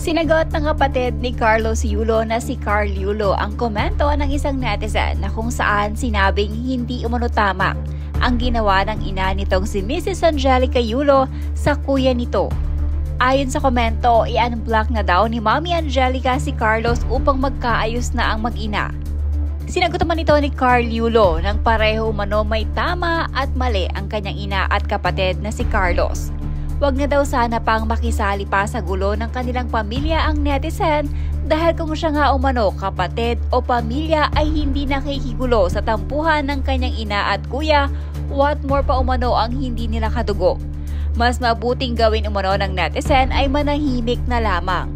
Sinagot ng kapatid ni Carlos Yulo na si Carl Yulo ang komento ng isang netizen na kung saan sinabing hindi umano tama ang ginawa ng ina nitong si Mrs. Angelica Yulo sa kuya nito. Ayon sa komento, i-unblock na daw ni Mami Angelica si Carlos upang magkaayos na ang mag-ina. Sinagot naman ito ni Carl Yulo nang pareho umano may tama at mali ang kanyang ina at kapatid na si Carlos. Huwag na daw sana pang makisali pa sa gulo ng kanilang pamilya ang netizen dahil kung siya nga umano kapatid o pamilya ay hindi nakikigulo sa tampuhan ng kanyang ina at kuya, what more pa umano ang hindi nila kadugo. Mas mabuting gawin umano ng netizen ay manahimik na lamang.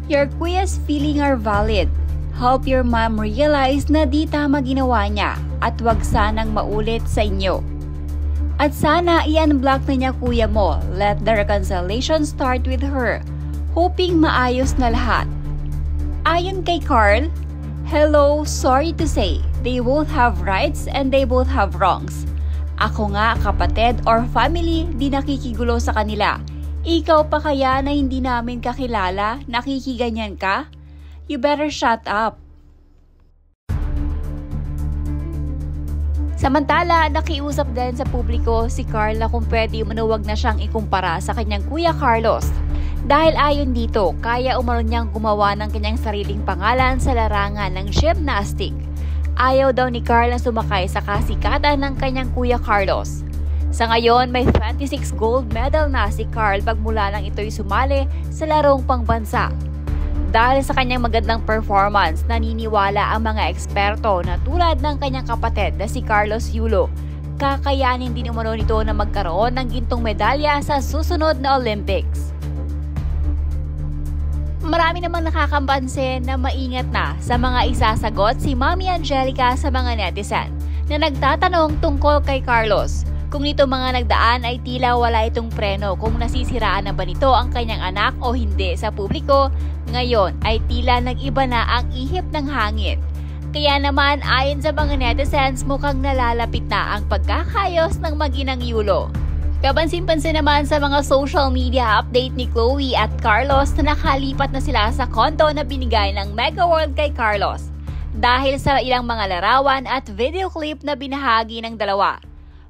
Your kuya's feelings are valid. Help your mom realize na di tama ginawa niya at wag sanang maulit sa inyo. At sana i-unblock na niya kuya mo. Let the reconciliation start with her. Hoping maayos na lahat. Ayon kay Carl, hello, sorry to say, they both have rights and they both have wrongs. Ako nga, kapatid or family, di nakikigulo sa kanila. Ikaw pa kaya na hindi namin kakilala, nakikiganyan ka? You better shut up. Samantala, nakiusap din sa publiko si Carl na kung pwede manuwag na siyang ikumpara sa kanyang kuya Carlos. Dahil ayon dito, kaya umano niyang gumawa ng kanyang sariling pangalan sa larangan ng gymnastic. Ayaw daw ni Carl na sumakay sa kasikatan ng kanyang kuya Carlos. Sa ngayon, may 26 gold medal na si Carl pagmula nang ito'y sumali sa larong pangbansa. Dahil sa kanyang magandang performance, naniniwala ang mga eksperto na tulad ng kanyang kapatid na si Carlos Yulo, kakayanin din umano nito na magkaroon ng gintong medalya sa susunod na Olympics. Marami namang nakakampansin na maingat na sa mga isasagot si Mami Angelica sa mga netizen na nagtatanong tungkol kay Carlos. Kung nito mga nagdaan ay tila wala itong preno kung nasisiraan na ba nito ang kanyang anak o hindi sa publiko, ngayon ay tila nag-iba na ang ihip ng hangin. Kaya naman ayon sa mga netizens mukhang nalalapit na ang pagkakayos ng mag-inang Yulo. Kapansin-pansin naman sa mga social media update ni Chloe at Carlos na nakalipat na sila sa condo na binigay ng Mega World kay Carlos dahil sa ilang mga larawan at video clip na binahagi ng dalawa.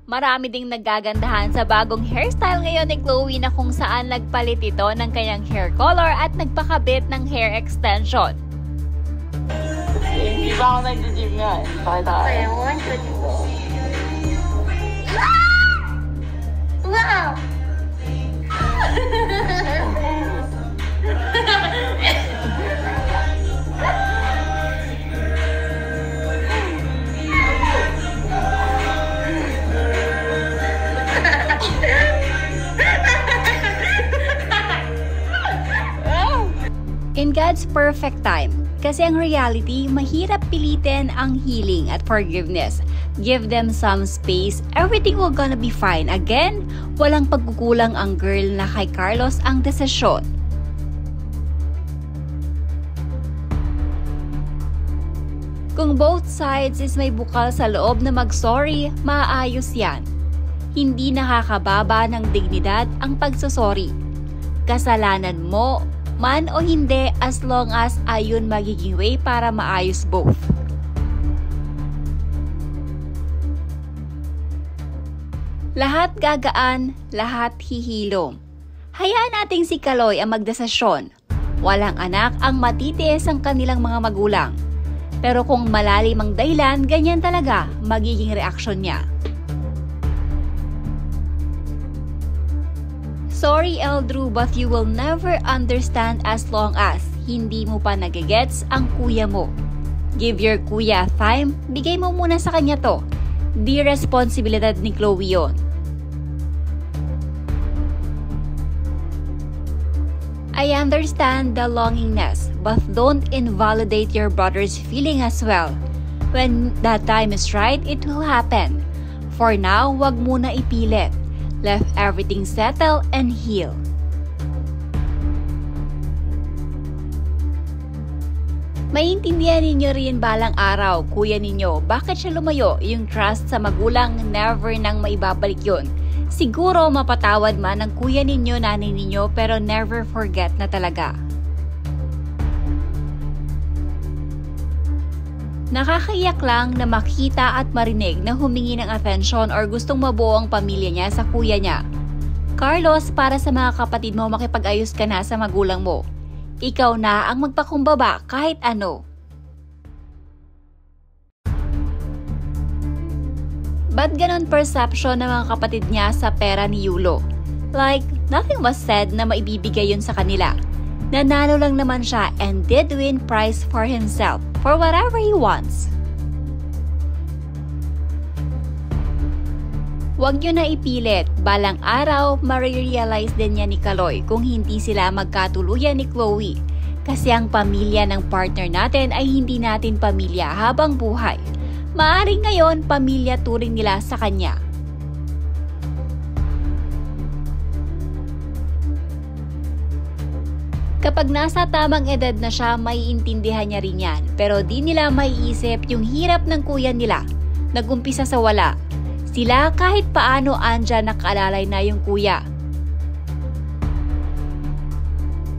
Marami ding nagagandahan sa bagong hairstyle ngayon ni Chloe na kung saan nagpalit ito ng kanyang hair color at nagpakabit ng hair extension. Hindi ba ako nag-gym nga? Pakita ka. Kaya mo, wow! In God's perfect time, kasi ang reality, mahirap pilitin ang healing at forgiveness. Give them some space, everything will gonna be fine. Again, walang pagkukulang ang girl na kay Carlos ang desisyon. Kung both sides is may bukal sa loob na mag-sorry, maayos yan. Hindi nakakababa ng dignidad ang pagsasorry. Kasalanan mo man o hindi as long as ayun magiging way para maayos both. Lahat gagaan, lahat hihilom. Hayaan nating si Kaloy ang magdesisyon. Walang anak ang matitiis ang kanilang mga magulang. Pero kung malalim ang dahilan, ganyan talaga magiging reaksyon niya. Sorry Eldrew, but you will never understand as long as hindi mo pa nagigets ang kuya mo. Give your kuya time, bigay mo muna sa kanya to. Di responsibilidad ni Chloe yun. I understand the longingness, but don't invalidate your brother's feeling as well. When that time is right, it will happen. For now, wag muna ipilit. Let everything settle and heal. Maintindihan ninyo rin balang araw, kuya ninyo, bakit siya lumayo? Yung trust sa magulang, never nang maibabalik yun. Siguro mapatawad man ng kuya ninyo, nanay ninyo, pero never forget na talaga. Nakakaiyak lang na makita at marinig na humingi ng atensyon or gustong mabuo ang pamilya niya sa kuya niya. Carlos, para sa mga kapatid mo, makipag-ayos ka na sa magulang mo. Ikaw na ang magpakumbaba kahit ano. Ba't ganon perception ng mga kapatid niya sa pera ni Yulo? Like, nothing was said na maibibigay yun sa kanila. Nanalo lang naman siya and did win prize for himself for whatever he wants. Huwag nyo na ipilit, balang araw marirealize din niya ni Kaloy kung hindi sila magkatuluyan ni Chloe. Kasi ang pamilya ng partner natin ay hindi natin pamilya habang buhay. Maaring ngayon pamilya turing nila sa kanya. Kapag nasa tamang edad na siya, maiintindihan niya rin yan. Pero di nila maiisip yung hirap ng kuya nila. Nagumpisa sa wala. Sila kahit paano andyan nakaalalay na yung kuya.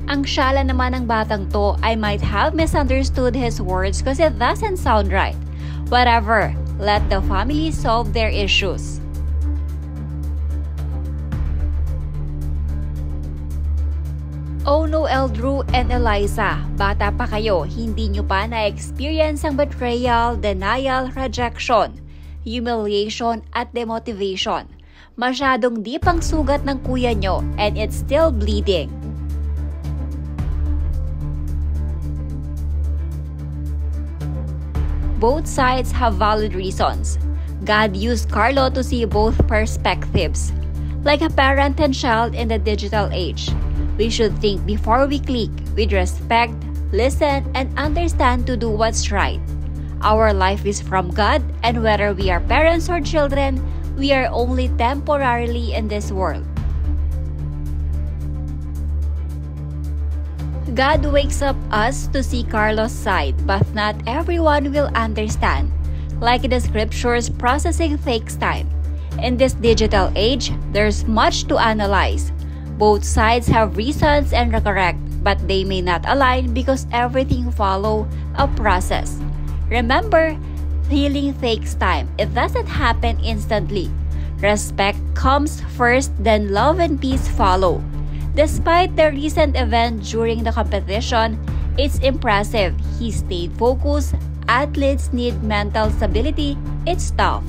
Ang syala naman ng batang to, I might have misunderstood his words because it doesn't sound right. Whatever, let the family solve their issues. Oh no, Eldrew and Eliza, bata pa kayo, hindi nyo pa na-experience ang betrayal, denial, rejection, humiliation at demotivation. Masyadong deep ang sugat ng kuya nyo and it's still bleeding. Both sides have valid reasons. God used Carlo to see both perspectives. Like a parent and child in the digital age, we should think before we click with respect, listen, and understand to do what's right. Our life is from God, and whether we are parents or children, we are only temporarily in this world. God wakes up us to see Carlos' side, but not everyone will understand. Like the scriptures, processing takes time. In this digital age, there's much to analyze. Both sides have reasons and are correct, but they may not align because everything follows a process. Remember, healing takes time. It doesn't happen instantly. Respect comes first, then love and peace follow. Despite the recent event during the competition, it's impressive. He stayed focused. Athletes need mental stability. It's tough.